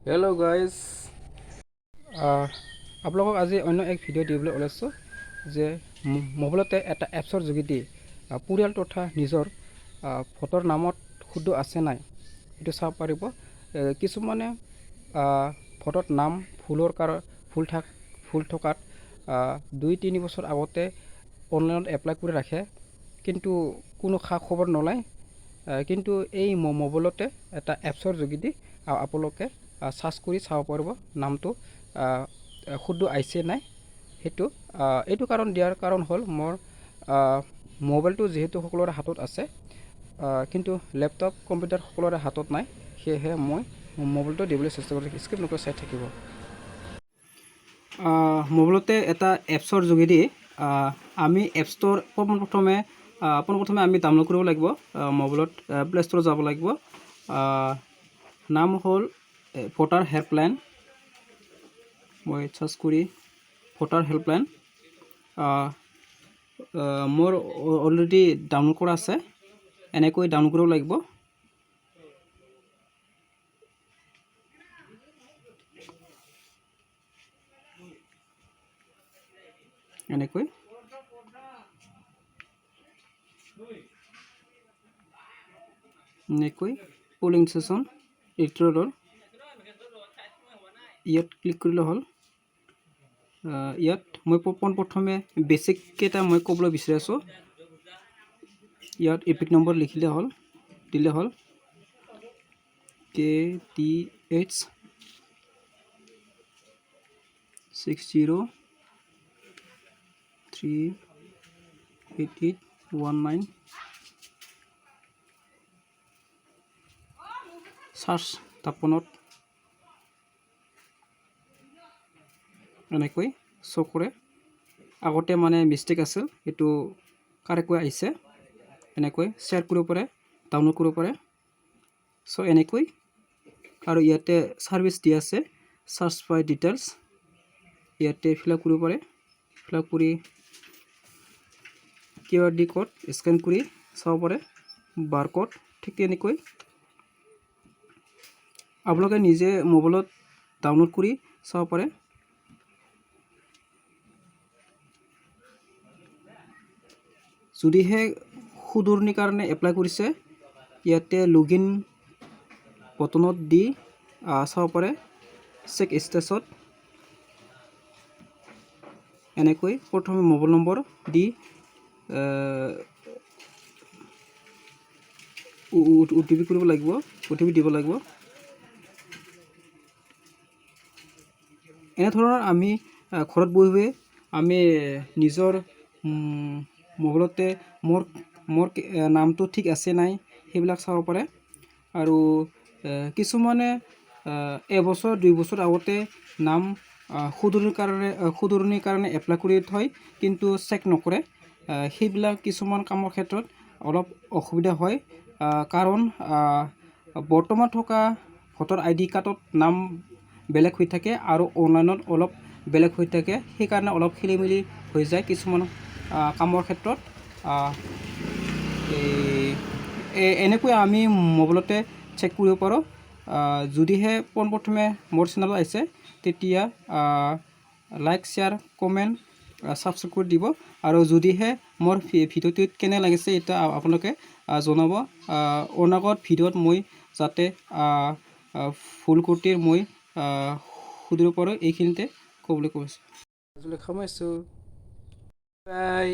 Hello' guys, আপোনালোকক আজি অন্য এক ভিডিঅ' দিবলৈ ওলাইছোঁ যে মোবাইলতে এটা এপছৰ যোগেদি পৰিয়াল তথা নিজৰ ফটোৰ নামত শুদ্ধ আছে নাই সেইটো চাব পাৰিব। কিছুমানে ফটোত নাম ভুল থকাত 2-3 বছৰ আগতে অনলাইনত এপ্লাই কৰি ৰাখে, কিন্তু কোনো খা খবৰ নলয়। কিন্তু এই মোবাইলতে এটা এপছৰ যোগেদি আপোনালোকে সাৰ্চ কৰি চাব পাৰিব নামটো শুদ্ধ আহিছে নাই। এইটো কাৰণ দিয়াৰ কাৰণ হ'ল মোৰ মোবাইলটো যিহেতু সকলোৰে হাতত আছে, কিন্তু লেপটপ কম্পিউটাৰ সকলোৰে হাতত নাই। সেয়েহে মই মোবাইলটো দিবলৈ চেষ্টা কৰিছোঁ। স্কিপ নকৰি চাই থাকিব। মোবাইলতে এটা এপছৰ যোগেদি আমি এপ ষ্ট'ৰ পোনপ্ৰথমে আমি ডাউনলোড কৰিব লাগিব। মোবাইলত প্লে' ষ্ট'ৰত যাব লাগিব। নাম হ'ল ভোটাৰ হেল্পলাইন। মই চাৰ্চ কৰি ভোটাৰ হেল্পলাইন মোৰ অলৰেডি ডাউনলোড কৰা আছে। এনেকৈ ডাউনলোড কৰিব লাগিব। এনেকৈ পলিং ষ্টেচন ইলেক্ট্ৰলৰ ইয়াত ক্লিক কৰিলে হ'ল। ইয়াত মই পোনপ্ৰথমে বেছিক কেইটা মই ক'বলৈ বিচাৰি আছোঁ। ইয়াত এপিক নম্বৰ লিখিলে হ'ল, দিলে হ'ল KTH 60388819 চাৰ্চ তাপনত এনেকৈ শ্ব' কৰে। আগতে মানে মিষ্টেক আছিল, এইটো কাৰেক্টকৈ আহিছে। এনেকৈ শ্বেয়াৰ কৰিব পাৰে, ডাউনলোড কৰিব পাৰে। চ' এনেকৈ আৰু ইয়াতে ছাৰ্ভিচ দিয়া আছে, চাৰ্চ বাই ডিটেইলছ। ইয়াতে ফিল আপ কৰিব পাৰে। ফিল আপ কৰি QR কোড স্কেন কৰি চাব পাৰে, বাৰ কোড। ঠিক তেনেকৈ আপোনালোকে নিজে মোবাইলত ডাউনলোড কৰি চাব পাৰে। যদিহে শুধৰণিৰ কাৰণে এপ্লাই কৰিছে, ইয়াতে লগইন বটনত দি চাব পাৰে। চেক ষ্টেটাছত এনেকৈ প্ৰথমে মোবাইল নম্বৰ দি OTP কৰিব লাগিব, OTP দিব লাগিব। এনেধৰণৰ আমি ঘৰত বহি আমি নিজৰ মোবাইলতে মোৰ নামটো ঠিক আছে নাই সেইবিলাক চাব পাৰে। আৰু কিছুমানে এবছৰ 2 বছৰ আগতে নাম শুধৰণিৰ কাৰণে এপ্লাই কৰি থয়, কিন্তু চেক নকৰে। সেইবিলাক কিছুমান কামৰ ক্ষেত্ৰত অলপ অসুবিধা হয়, কাৰণ বৰ্তমান থকা ভোটাৰ ID কাৰ্ডত নাম বেলেগ হৈ থাকে আৰু অনলাইনত অলপ বেলেগ হৈ থাকে। সেইকাৰণে অলপ খেলি মেলি হৈ যায় কিছুমান কামৰ ক্ষেত্ৰত। এনেকৈ আমি মোবাইলতে চেক কৰিব পাৰোঁ। যদিহে পোনপ্ৰথমে মোৰ চেনেলত আহিছে, তেতিয়া লাইক, শ্বেয়াৰ, কমেণ্ট, ছাবস্ক্ৰাইব কৰি দিব। আৰু যদিহে মোৰ ভিডিঅ'টোত কেনে লাগিছে এতিয়া আপোনালোকে জনাব। অনাগত ভিডিঅ'ত মই যাতে ভুল ক্ৰুটিৰ মই সুধিব পাৰোঁ, এইখিনিতে ক'বলৈ কৈছোঁ। আজিলৈ সামৰিছোঁ। বাই।